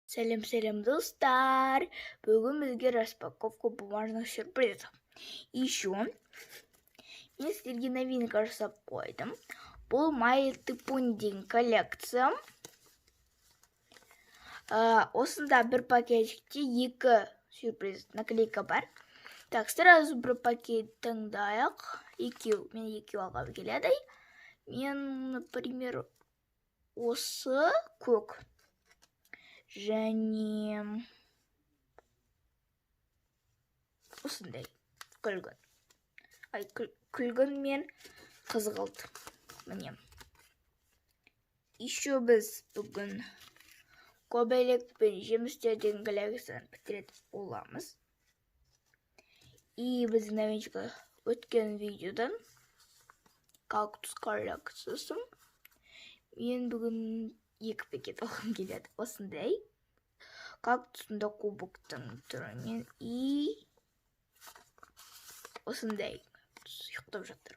Сәлем достар! Бүгін бізге распаковка бумажных сюрпризов. Еще мен сіздерге новинка жасап қойдым. Бұл My Little Pony коллекция. Осында бір пакетикте екі сюрприз наклейка бар. Так, сразу бір пакет таңдайық. Мен екеу алғым келеді. Мен, например, осы көк. Және осындай күлгін. Күлгін мен қызғылт. Міне. Еще біз бүгін көбелек пен жемістерден коллекцияны бітіретін боламыз. И біздің новинка өткен видеодан кактус коллекциясы. Мен бүгін екі пакет алғым келеді. Осындай кактусында кубоктың түрімен и осындай ұйықтап жатыр.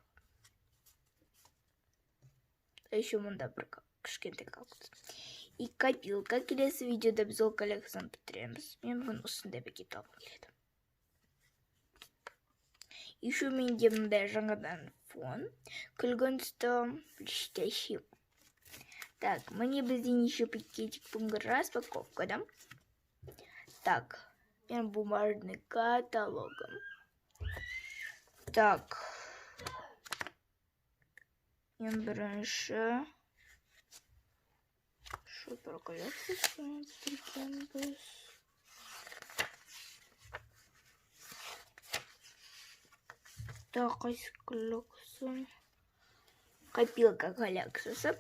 Еще мұнда бір кішкентай кактус. И копилка. Келесі видеода біз ол коллекцияны бітіреміз. Мен бүгін осындай пакет алғым келеді. Еще менде мындай жаңадан фон. Күлгін түсті блестящий. Так, мне бізден еще пакетик бүгінгі распаковкада. Так, мен бумажный каталогом. Так, мен бірінші что коллекциясын бітіргенбіз. Так, қайсы коллекция? Копилка коллекциясы.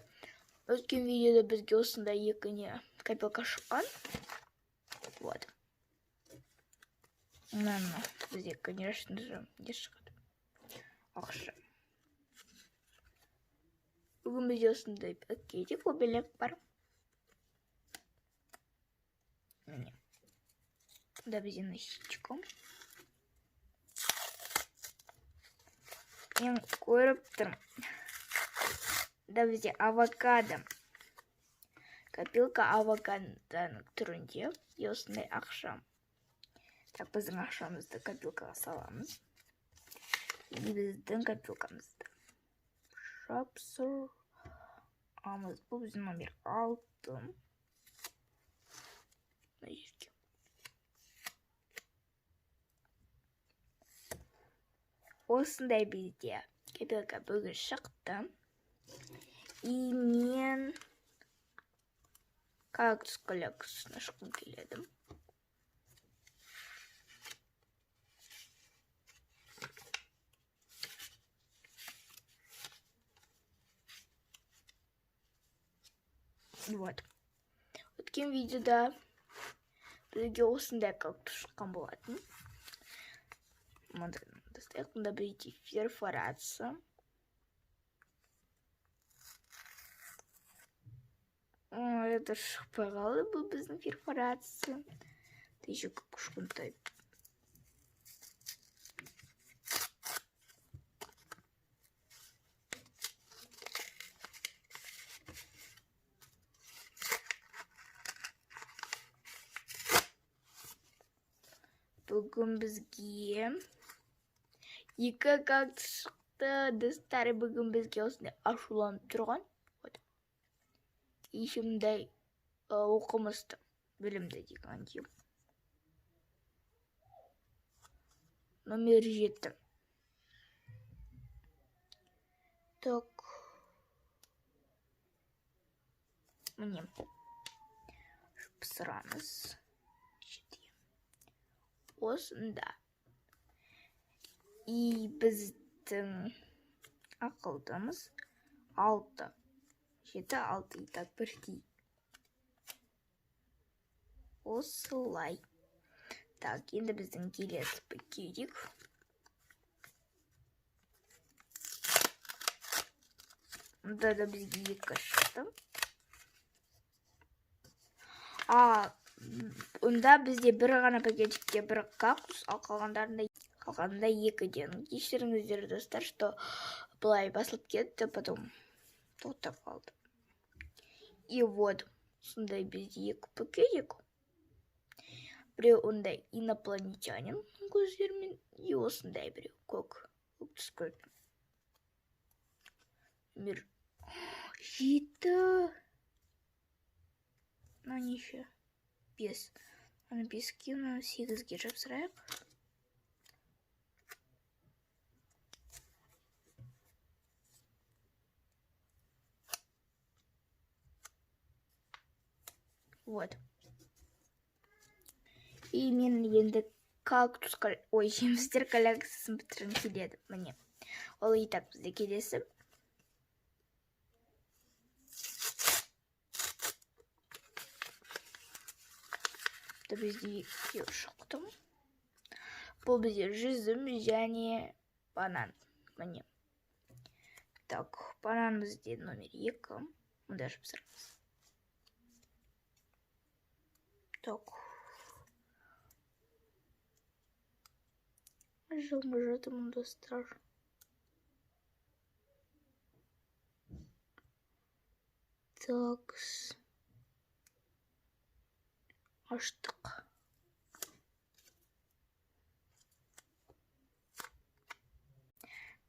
Өткен видеода бізге осында екіне копилка шыққан. Вот. Бізде, конечно же, не шығады. Ақша. Бүгін бізде осындай пакетик көбелек бар. Міне. Бұнда бізде носичком. Мен көріп тұрмын. Да бізде авокадо. Копилка авокадоның түрінде. И осындай ақша. Так, біздің ақшамызды копилкаға саламыз. И біздің копилкамызды. Шапсы. Амыз. Бұл біздің номер 6. Осындай бізде копилка бүгін шықты. И мен кактус коллекциясын ашқым келеді. Вот. Өткен видеода бізге осындай кактус шыққан болатын. Мұнда бізде перфорация. Это шықпай қалды, бұл біздің перфорация. Это еще как кішкентай. Бүгін бізге екі кактус шықты. Достары бүгін бізге осындай ашуланып тұрған. Еще мындай оқымысты білімді деген киім. Номер 7. Так. Міне. Пысырамыз. Осында. И біздің ақылдымыз 6. 7-6 так бірдей. Осылай. Так, енді біздің келесі пакетик. Мұнда да бізге екі шықты. Онда бізде бір ғана пакетикте бір кактус, ал қалғанда екіден. Кешіріңіздер достар, что былай басылып кетті, потом тоқтап қалды. И вот, сондай бізде екі пакетик. біреу ондай инопланетянин көздерімен, и осындай біреу көк түс көрдім. Номер 7. Мына неше? 5. Аны 5-ке, мынаны 8-ге жапсырайық. Вот. И мен енді кактус, жемістер коллекциясын бітіргім келеді. Міне. Ол и так бізде келесі. Бізде шықтым. Бұл бізде жүзім және банан. Міне. Так, банан бізде номер 2. Мұнда жапсырамыз. Так. Жылмы жатымын достар. Так. Аштық.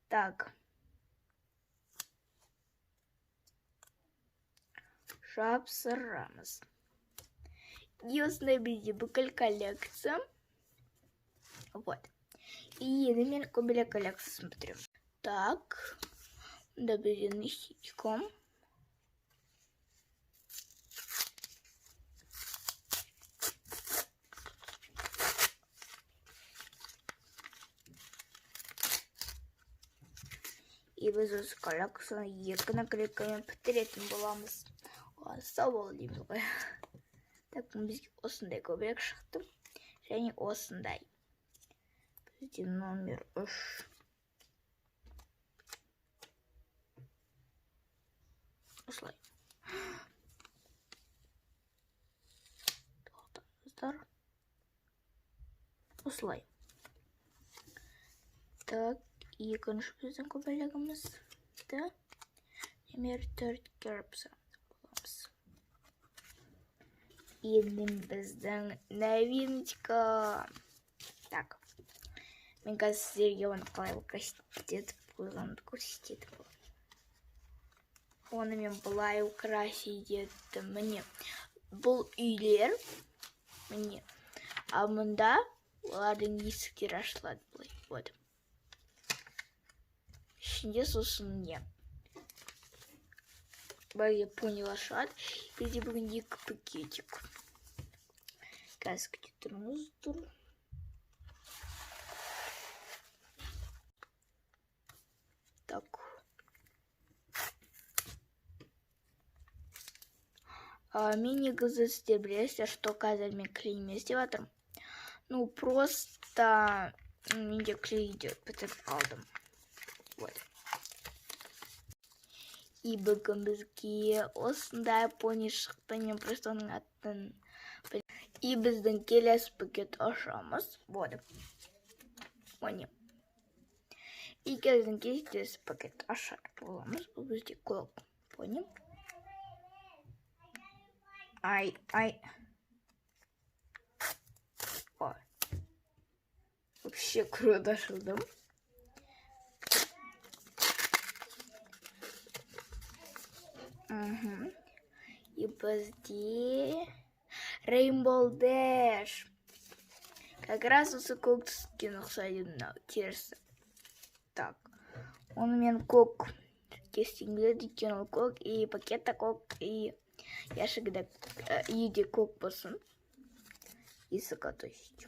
Так. Жапсырамыз. И осындай бізде бүкіл коллекция. Вот. И енді мен көбелек коллекциясын бітіремін. Так. Мұнда бізде носичком. И біз осы коллекцияны 2 наклейкамен бітіретін боламыз. Сау бол дейміз ғой. Так, бізге осындай көбелек шықты. Және осындай. Бізде номер 3. Осылай. Тоқтаңыздар. Осылай. Так, екінші біздің көбелегіміз. Номер 4-ге боламыз. Енді біздің новиночка. Так. Мен қазір сіздерге оны қалай украситетіп қойғанымды көрсететін боламын. Оны мен бұлай украсить еттім. Міне, бұл үйлер. Міне. А мұнда олардың есіктері ашылады бұлай. Вот. Ішінде сосын не. Я поняла шат. Бізде бүгін 2 пакетик. Қазір күте тұрмыздар. Так. Мен негізі сіздер білесіздер, что қазір мен клей емес деп жатырмын. Ну, просто менде клейді бітіріп қалдым. Вот. И бүгін бізге осындай пони шықты. Мен просто оның атын. И біздің келесі пакет ашамыз. Вот. Пони. И біздің келесі пакет ашар боламыз. Бұл бізде көк. Пони. Ай. Ой. Вообще круто ашылдым. И бізде Rainbow Dash. Как раз осы көк түскен ұқсайды мынау терісі. Так. Оны мен көк кестеңгіледі екен ол көк. И пакетта көк. И яшігіде үйде көк болсын. Есігі то есть.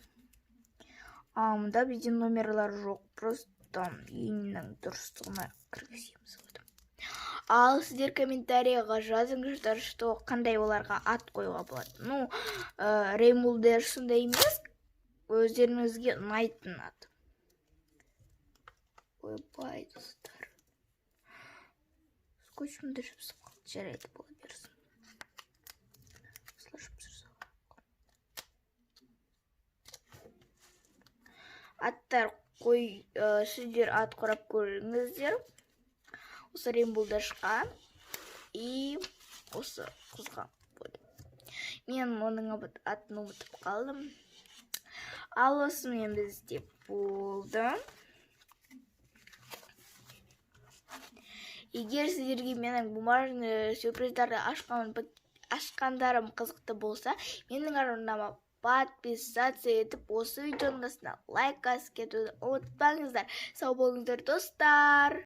Мұнда бізде номерлар жоқ. Просто үйінің дұрыстығына кіргіземіз. Ал сіздер комментарийға жазыңыздар, что қандай оларға ат қоюға болады. Ну, Rainbow Dash сондай емес, өздеріңізге ұнайтын ат. Ойбай, достар. Скотчымды жіпсіп қалды, жарайды бола берсін. Аттар сіздер ат құрап көріңіздер. Осы Rainbow Dashқа и осы қызға. Мен оның атын ұмытып қалдым. Ал осымен бізде болды. Егер сіздерге менің бумажный сюрприздарды ашқандарым қызықты болса, менің арнама подписаться етіп, осы видеоның астына лайк басып кетуді ұмытпаңыздар. Сау болыңыздар, достар!